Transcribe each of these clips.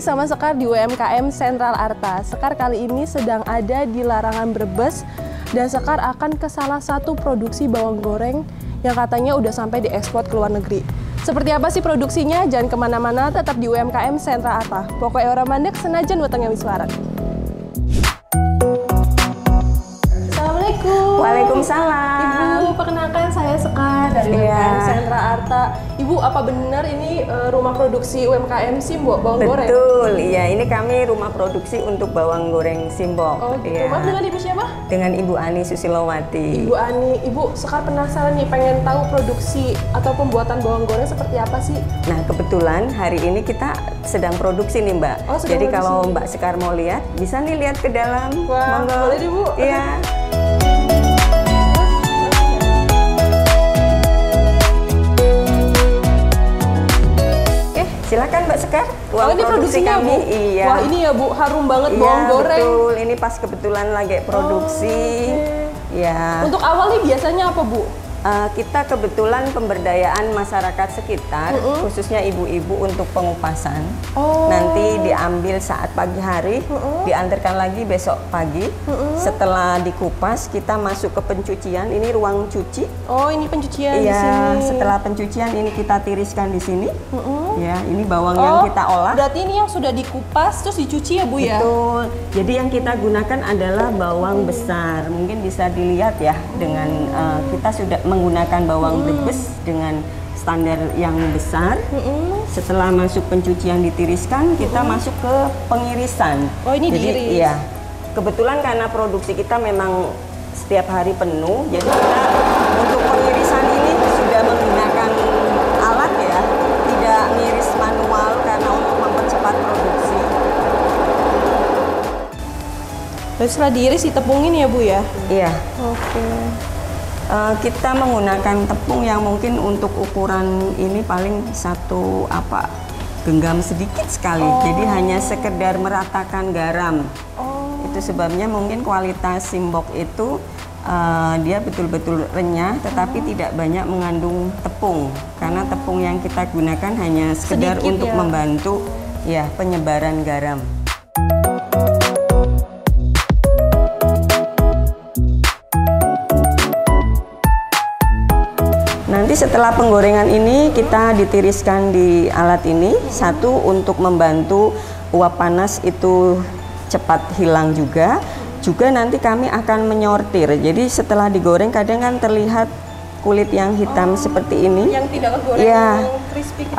sama Sekar di UMKM Sentral Arta. Sekar kali ini sedang ada di Larangan Brebes dan Sekar akan ke salah satu produksi bawang goreng yang katanya udah sampai diekspor ke luar negeri. Seperti apa sih produksinya? Jangan kemana-mana, tetap di UMKM Sentral Arta. Pokoknya orang mandek senajan wetengnya wiswaran. Assalamualaikum. Waalaikumsalam. Ibu, perkenalkan saya Sekar dari UMKM Sentral Arta. Ibu, apa benar ini rumah produksi UMKM Simbok bawang goreng? Betul, iya. Ini kami rumah produksi untuk bawang goreng Simbok. Oh gitu. Ya. Maaf, dengan Ibu siapa? Dengan Ibu Ani Susilowati. Ibu Ani. Ibu, Sekar penasaran nih, pengen tahu produksi atau pembuatan bawang goreng seperti apa sih? Nah, kebetulan hari ini kita sedang produksi nih, Mbak. Oh, jadi produksi. kalau Mbak Sekar mau lihat, bisa nih lihat ke dalam. Wah, monggo. boleh nih, Bu. Iya. Silakan Mbak Sekar. Oh, ini produksinya kami. Bu? Iya. Wah, ini ya Bu, harum banget Iya, bawang goreng. Betul, ini pas kebetulan lagi produksi. Ya. Untuk awal nih biasanya apa Bu? Kita kebetulan pemberdayaan masyarakat sekitar, khususnya ibu-ibu untuk pengupasan. Nanti diambil saat pagi hari, diantarkan lagi besok pagi. Setelah dikupas, kita masuk ke pencucian. Ini ruang cuci. Oh, ini pencucian di Iya, sini. setelah pencucian ini kita tiriskan di sini. Ya, ini bawang yang kita olah. Berarti ini yang sudah dikupas terus dicuci ya Bu ya? Betul. Jadi yang kita gunakan adalah bawang besar. Mungkin bisa dilihat ya dengan kita sudah menggunakan bawang Brebes dengan standar yang besar. Setelah masuk pencucian ditiriskan, kita masuk ke pengirisan. Oh, ini jadi, diiris. Iya. Kebetulan karena produksi kita memang setiap hari penuh, jadi kita untuk pengirisan ini sudah menggunakan alat ya, tidak ngiris manual karena untuk mempercepat produksi. Terus setelah diiris ditepungin ya Bu ya? Iya. Oke. Kita menggunakan tepung yang mungkin untuk ukuran ini paling satu genggam sedikit sekali. Jadi hanya sekedar meratakan garam. Itu sebabnya mungkin kualitas Simbok itu dia betul-betul renyah, tetapi tidak banyak mengandung tepung. Karena tepung yang kita gunakan hanya sekedar sedikit untuk ya? membantu ya penyebaran garam. Nanti setelah penggorengan ini kita ditiriskan di alat ini, satu untuk membantu uap panas itu cepat hilang juga nanti kami akan menyortir. Jadi setelah digoreng kadang kan terlihat kulit yang hitam seperti ini. Yang tidak kegoreng, ya, crispy gitu.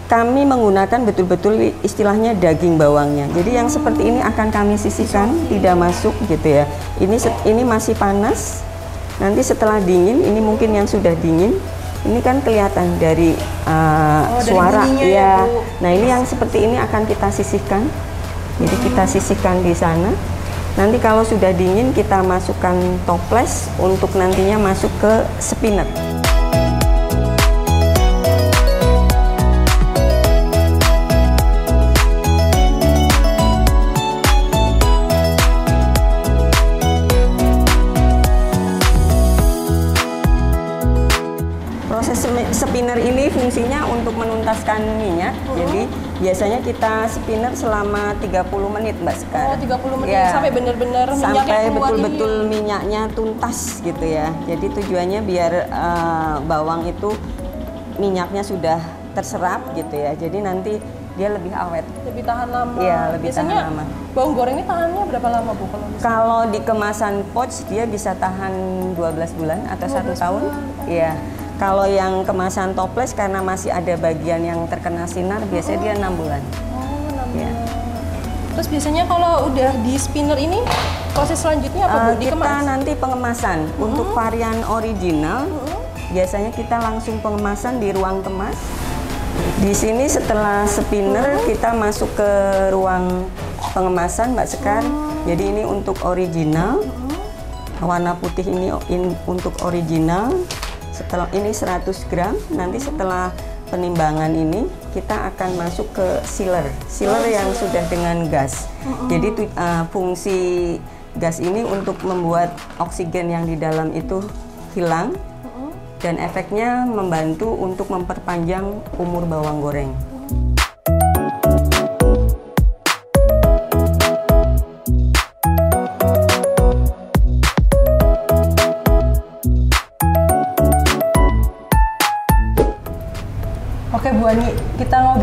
Kami menggunakan betul-betul istilahnya daging bawangnya. Jadi yang seperti ini akan kami sisihkan, tidak masuk gitu ya. Ini masih panas. Nanti setelah dingin, ini mungkin yang sudah dingin, ini kan kelihatan dari suara ya. Nah ini yang seperti ini akan kita sisihkan. Jadi kita sisihkan di sana. Nanti kalau sudah dingin kita masukkan toples untuk nantinya masuk ke spinner. Spinner ini fungsinya untuk menuntaskan minyak. Jadi biasanya kita spinner selama 30 menit Mbak Sekar. Oh, 30 menit ya, sampai benar-benar minyaknya sampai keluar betul-betul ini. minyaknya tuntas gitu ya. Jadi tujuannya biar bawang itu minyaknya sudah terserap gitu ya. Jadi nanti dia lebih awet. Lebih tahan lama. Iya, lebih biasanya tahan lama. Bawang goreng ini tahannya berapa lama Bu? Kalau di kemasan pouch dia bisa tahan 12 bulan atau 1 tahun. Iya. Kalau yang kemasan toples karena masih ada bagian yang terkena sinar, biasanya dia 6 bulan. Oh, 6 ya. bulan. Terus biasanya kalau udah di spinner ini, proses selanjutnya apa Bu? Dikemas? Kita nanti pengemasan. Untuk varian original, biasanya kita langsung pengemasan di ruang kemas. Di sini setelah spinner, kita masuk ke ruang pengemasan Mbak Sekar. Jadi ini untuk original. Warna putih ini untuk original. Setelah ini 100 gram, nanti setelah penimbangan ini kita akan masuk ke sealer yang sudah dengan gas. Jadi fungsi gas ini untuk membuat oksigen yang di dalam itu hilang dan efeknya membantu untuk memperpanjang umur bawang goreng.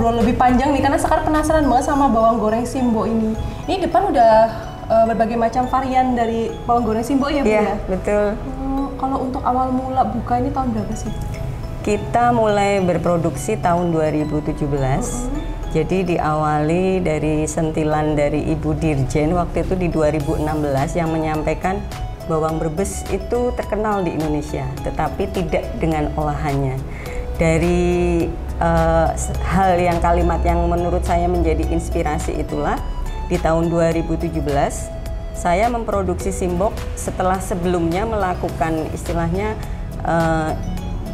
ngobrol lebih panjang nih, karena Sekar penasaran banget sama bawang goreng Simbo ini. Ini depan udah berbagai macam varian dari bawang goreng Simbo ya Bu ya? Iya, betul. Kalau untuk awal mula buka ini tahun berapa sih? Kita mulai berproduksi tahun 2017. Jadi diawali dari sentilan dari Ibu Dirjen waktu itu di 2016 yang menyampaikan bawang Brebes itu terkenal di Indonesia, tetapi tidak dengan olahannya. Dari hal yang kalimat yang menurut saya menjadi inspirasi itulah, di tahun 2017 saya memproduksi Simbok setelah sebelumnya melakukan istilahnya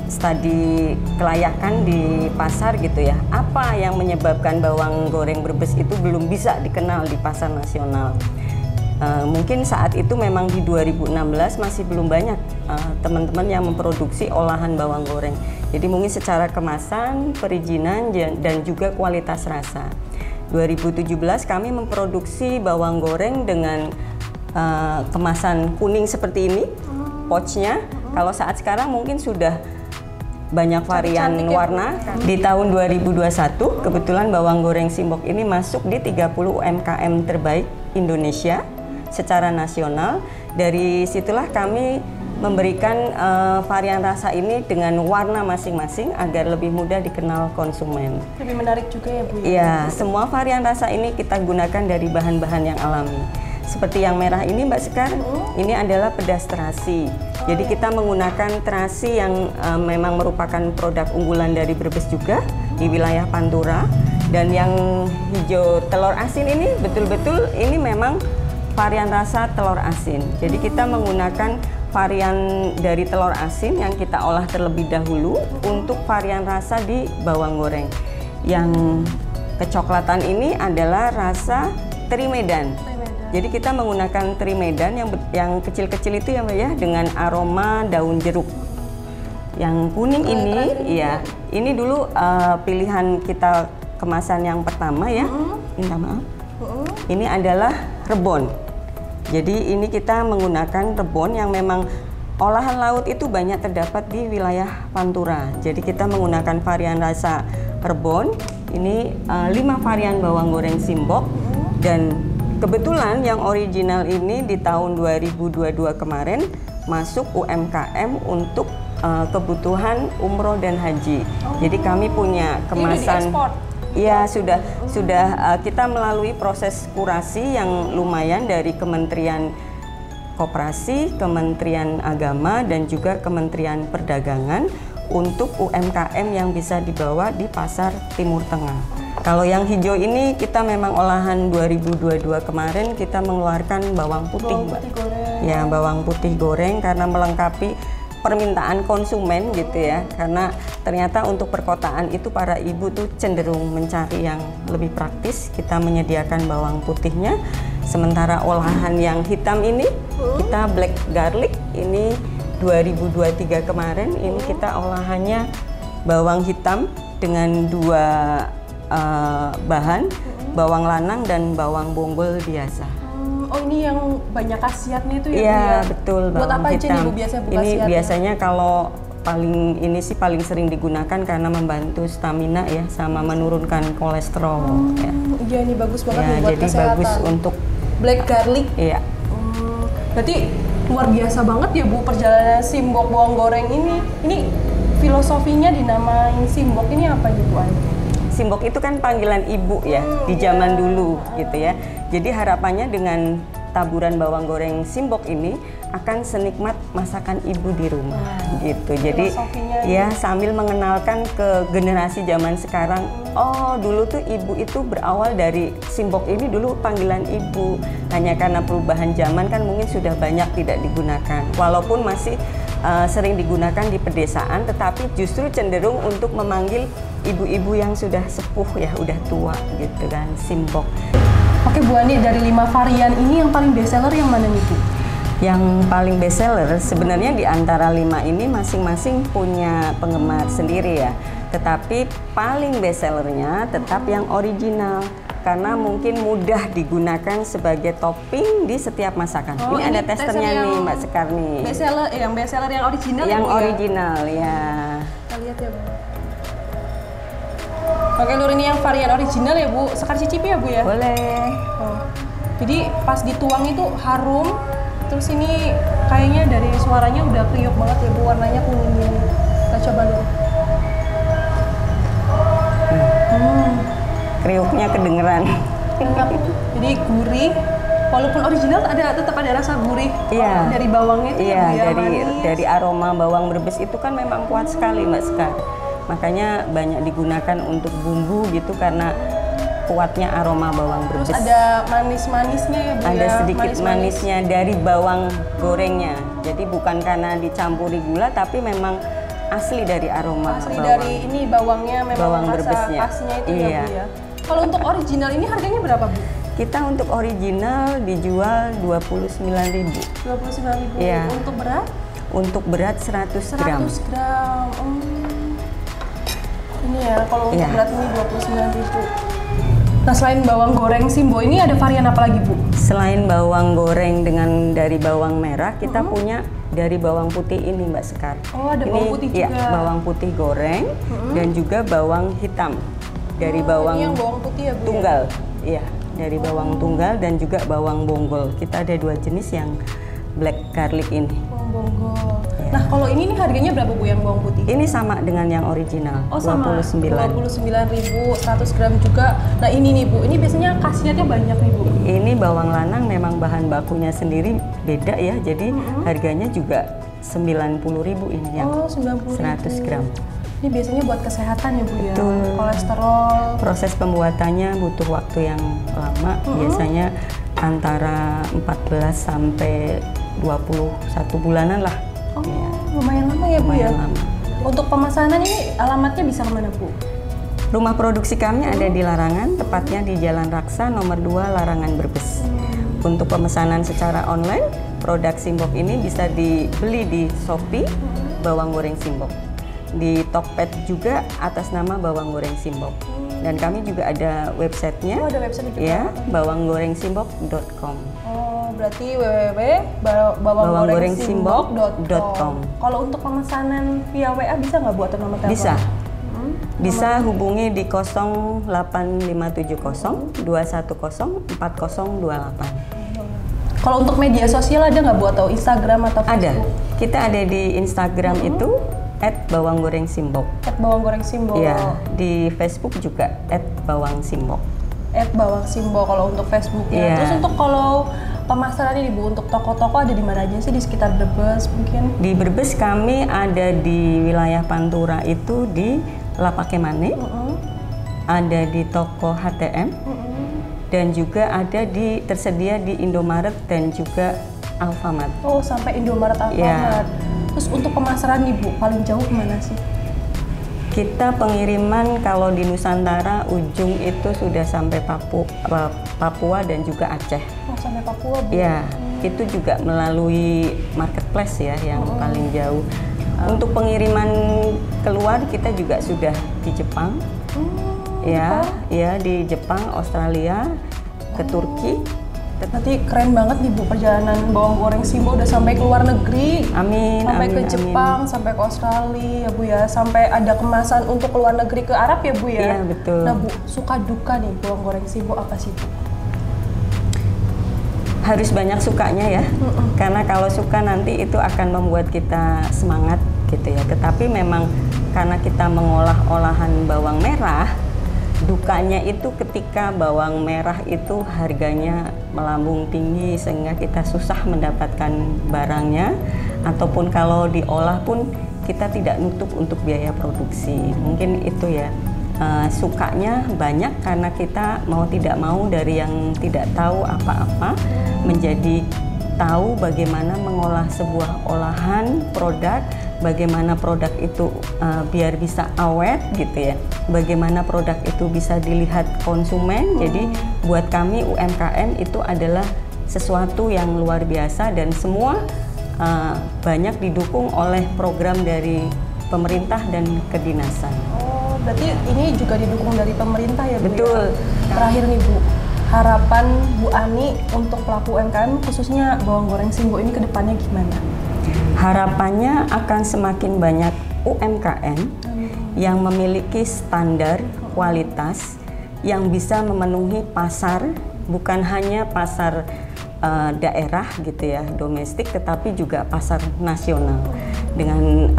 studi kelayakan di pasar gitu ya. Apa yang menyebabkan bawang goreng Brebes itu belum bisa dikenal di pasar nasional? Mungkin saat itu memang di 2016 masih belum banyak teman-teman yang memproduksi olahan bawang goreng. Jadi mungkin secara kemasan, perizinan, dan juga kualitas rasa. 2017 kami memproduksi bawang goreng dengan kemasan kuning seperti ini, pouchnya. Kalau saat sekarang mungkin sudah banyak varian warna. Di tahun 2021 kebetulan bawang goreng Simbok ini masuk di 30 UMKM terbaik Indonesia secara nasional. Dari situlah kami memberikan varian rasa ini dengan warna masing-masing agar lebih mudah dikenal konsumen. Lebih menarik juga ya Bu? Iya, semua varian rasa ini kita gunakan dari bahan-bahan yang alami. Seperti yang merah ini Mbak Sekar, ini adalah pedas terasi. Jadi kita menggunakan terasi yang memang merupakan produk unggulan dari Brebes juga di wilayah Pantura. Dan yang hijau telur asin ini betul-betul ini memang varian rasa telur asin. Jadi kita menggunakan varian dari telur asin yang kita olah terlebih dahulu untuk varian rasa di bawang goreng. Yang kecoklatan ini adalah rasa teri Medan. Jadi kita menggunakan teri Medan yang kecil-kecil itu ya dengan aroma daun jeruk. Yang kuning ini, ya ini dulu pilihan kita kemasan yang pertama ya. Minta maaf. Ini adalah rebon. Jadi ini kita menggunakan rebon yang memang olahan laut itu banyak terdapat di wilayah Pantura. Jadi kita menggunakan varian rasa rebon. Ini 5 varian bawang goreng Simbok, dan kebetulan yang original ini di tahun 2022 kemarin masuk UMKM untuk kebutuhan umroh dan haji. Jadi kami punya kemasan. Iya, sudah kita melalui proses kurasi yang lumayan dari Kementerian Koperasi, Kementerian Agama, dan juga Kementerian Perdagangan untuk UMKM yang bisa dibawa di pasar Timur Tengah. Kalau yang hijau ini kita memang olahan 2022 kemarin kita mengeluarkan bawang putih, Mbak. Ya, bawang putih goreng karena melengkapi permintaan konsumen gitu ya, karena ternyata untuk perkotaan itu para ibu tuh cenderung mencari yang lebih praktis. Kita menyediakan bawang putihnya, sementara olahan yang hitam ini kita black garlic ini 2023 kemarin ini kita olahannya bawang hitam dengan 2 bahan, bawang lanang dan bawang bonggol biasa. Oh, ini yang banyak khasiatnya itu ya? Iya, betul. Buat apa aja nih Bu biasa Bu ini biasanya kalau paling sering digunakan karena membantu stamina ya, sama menurunkan kolesterol ya. Iya, ini bagus banget ya, nih buat jadi kesehatan. Bagus untuk black garlic. Iya. Berarti luar biasa banget ya Bu perjalanan Simbok bawang goreng ini. Ini filosofinya dinamain Simbok ini apa nih Bu? Simbok itu kan panggilan ibu ya di zaman dulu gitu ya. Jadi harapannya dengan taburan bawang goreng Simbok ini akan senikmat masakan ibu di rumah gitu. Jadi ya sambil mengenalkan ke generasi zaman sekarang, oh dulu tuh ibu itu berawal dari Simbok ini dulu panggilan ibu. Hanya karena perubahan zaman kan mungkin sudah banyak tidak digunakan. Walaupun masih sering digunakan di pedesaan, tetapi justru cenderung untuk memanggil ibu-ibu yang sudah sepuh ya, udah tua gitu kan, Simbok. Oke Bu Ani, dari 5 varian ini yang paling bestseller yang mana nih Bu? Yang paling bestseller sebenarnya di antara 5 ini masing-masing punya penggemar sendiri ya. Tetapi paling bestsellernya tetap yang original karena mungkin mudah digunakan sebagai topping di setiap masakan. Oh, ini ada testernya nih Mbak Sekar nih. Bestseller yang original. Yang ya, original ya. Kita lihat ya Bu. Oke Lur, ini yang varian original ya Bu. Sekar cicipi ya Bu ya? Boleh. Oh. Jadi pas dituang itu harum. Terus ini kayaknya dari suaranya udah kriuk banget ya Bu, warnanya kuning gini. Kita coba dulu. Kriuknya kedengeran. Enak. Jadi gurih. Walaupun original tetap ada rasa gurih. Iya. Dari bawangnya itu iya, ya Bu ya, dari aroma bawang Brebes itu kan memang kuat sekali Mbak Sekar. Makanya banyak digunakan untuk bumbu gitu karena kuatnya aroma bawang Brebes. Terus ada manis-manisnya ya Bu ada ya? sedikit manisnya dari bawang gorengnya. Jadi bukan karena dicampuri gula tapi memang asli dari aroma asli bawang. dari ini bawangnya memang Bawang rasa Brebesnya. khasnya itu Iya. ya Bu ya. Kalau untuk original ini harganya berapa Bu? Kita untuk original dijual 29.000. 29.000. Iya. Untuk berat? Untuk berat 100 gram. 100 gram. Ini ya, kalau untuk Iya. berat ini 29.000. Nah, selain bawang goreng Simbo, ini ada varian apa lagi Bu? Selain bawang goreng dengan dari bawang merah, kita punya dari bawang putih ini Mbak Sekar. Oh, ada bawang putih ya, juga. bawang putih goreng dan juga bawang hitam. Dari bawang Ini yang bawang putih ya Bu? tunggal. Iya, dari bawang tunggal dan juga bawang bonggol. Kita ada 2 jenis yang black garlic ini. Bawang bonggol. Iya. Nah, kalau ini nih harganya berapa Bu yang bawang putih? Ini sama dengan yang original, Oh sama, 29. 29.000, 100 gram juga. Nah ini nih Bu, ini biasanya khasiatnya banyak nih Bu. Ini bawang lanang memang bahan bakunya sendiri beda ya, jadi harganya juga 90.000 ini yang Oh 90.000. 100 gram. Ini biasanya buat kesehatan ya Bu ya? Betul. Kolesterol. Proses pembuatannya butuh waktu yang lama, biasanya antara 14 sampai 21 bulanan lah. Oh Iya, lumayan lama ya Bu ya? lumayan lama. Untuk pemesanan ini alamatnya bisa kemana Bu? Rumah produksi kami ada di Larangan, tepatnya di Jalan Raksa nomor 2 Larangan Brebes. Untuk pemesanan secara online, produk Simbok ini bisa dibeli di Shopee, bawang goreng Simbok. Di Tokped juga atas nama bawang goreng Simbok. Dan kami juga ada websitenya, Oh ada website juga? ya, bawanggorengsimbok.com. Oh berarti www.bawanggorengsimbok.com. Kalau untuk pemesanan via WA bisa nggak Bu atau nomor telepon? Bisa. Bisa hubungi di 08570 210 4028. Kalau untuk media sosial ada nggak Bu atau Instagram atau Ada. Facebook? Kita ada di Instagram itu @bawanggorengsimbok. @bawanggorengsimbo. Iya, di Facebook juga @bawangsimbok. @bawangsimbo kalau untuk Facebooknya. Iya. Terus untuk kalau pemasaran ini Bu, untuk toko-toko ada di mana aja sih di sekitar Brebes mungkin? Di Brebes kami ada di wilayah Pantura itu di Lapakemane, ada di toko HTM, dan juga ada tersedia di Indomaret dan juga Alfamart. Oh sampai Indomaret, Alfamart. Terus untuk pemasaran nih Bu, paling jauh kemana sih? Kita pengiriman kalau di Nusantara ujung itu sudah sampai Papua dan juga Aceh. Oh sampai Papua Bu? Ya, itu juga melalui marketplace ya yang paling jauh. Untuk pengiriman keluar kita juga sudah di Jepang, ya di Jepang, Australia, ke Turki. Nanti keren banget nih Bu perjalanan bawang goreng Simbo udah sampai ke luar negeri. Amin. Sampai amin, ke Jepang, sampai ke Australia ya Bu ya. Sampai ada kemasan untuk ke luar negeri ke Arab ya Bu ya. Iya, betul. Nah Bu, suka duka nih bawang goreng Simbo apa sih Bu? Harus banyak sukanya ya, karena kalau suka nanti itu akan membuat kita semangat gitu ya. Tetapi memang karena kita mengolah olahan bawang merah, dukanya itu ketika bawang merah itu harganya melambung tinggi sehingga kita susah mendapatkan barangnya, ataupun kalau diolah pun kita tidak nutup untuk biaya produksi. Mungkin itu ya. Sukanya banyak karena kita mau tidak mau dari yang tidak tahu apa-apa menjadi tahu bagaimana mengolah sebuah olahan produk, bagaimana produk itu biar bisa awet gitu ya, bagaimana produk itu bisa dilihat konsumen. Jadi buat kami UMKM itu adalah sesuatu yang luar biasa dan semua banyak didukung oleh program dari pemerintah dan kedinasan. Berarti ini juga didukung dari pemerintah ya Bu? Betul. Ya? Terakhir nih Bu, harapan Bu Ani untuk pelaku UMKM khususnya bawang goreng Simbo ini ke depannya gimana? Harapannya akan semakin banyak UMKM yang memiliki standar berkualitas yang bisa memenuhi pasar, bukan hanya pasar daerah gitu ya, domestik, tetapi juga pasar nasional. Dengan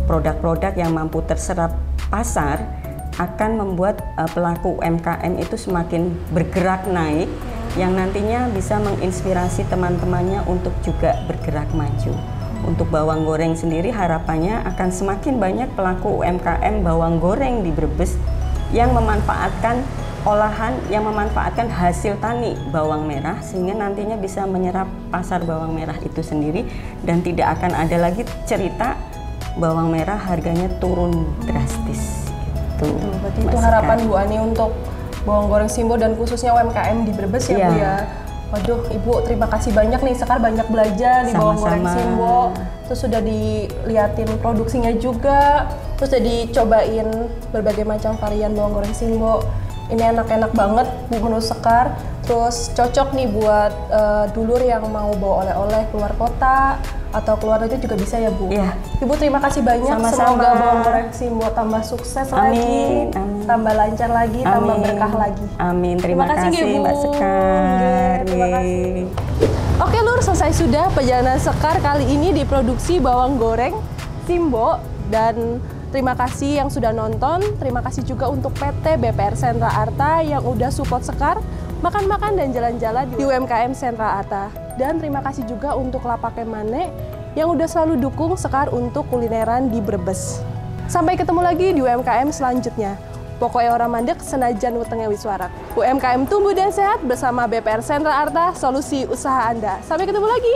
produk-produk yang mampu terserap pasar akan membuat pelaku UMKM itu semakin bergerak naik, yang nantinya bisa menginspirasi teman-temannya untuk juga bergerak maju. Untuk bawang goreng sendiri harapannya akan semakin banyak pelaku UMKM bawang goreng di Brebes yang memanfaatkan olahan, yang memanfaatkan hasil tani bawang merah, sehingga nantinya bisa menyerap pasar bawang merah itu sendiri, dan tidak akan ada lagi cerita bawang merah harganya turun drastis. Berarti itu harapan Bu Ani untuk bawang goreng Simbo dan khususnya UMKM di Brebes ya, Bu ya. Waduh, Ibu terima kasih banyak nih, Sekar banyak belajar di bawang goreng Simbo. Terus sudah diliatin produksinya juga, terus udah dicobain berbagai macam varian bawang goreng Simbo. Ini enak-enak banget Bu menurut Sekar. Terus cocok nih buat dulur yang mau bawa oleh-oleh keluar kota atau keluar negeri juga bisa ya Bu. Iya. Ibu terima kasih banyak. Sama-sama. Semoga bawang goreng Simbo tambah sukses lagi, tambah lancar lagi, tambah berkah lagi. Amin. Terima kasih Mbak Sekar. Terima kasih. Oke Lur, selesai sudah perjalanan Sekar kali ini di produksi bawang goreng Simbo, dan terima kasih yang sudah nonton. Terima kasih juga untuk PT BPR Sentral Arta yang udah support Sekar makan-makan dan jalan-jalan di UMKM Sentral Arta. Dan terima kasih juga untuk Lapak Mane yang udah selalu dukung Sekar untuk kulineran di Brebes. Sampai ketemu lagi di UMKM selanjutnya. Pokoknya orang mandek senajan wetenge wiswarak. UMKM tumbuh dan sehat bersama BPR Sentral Arta, solusi usaha Anda. Sampai ketemu lagi.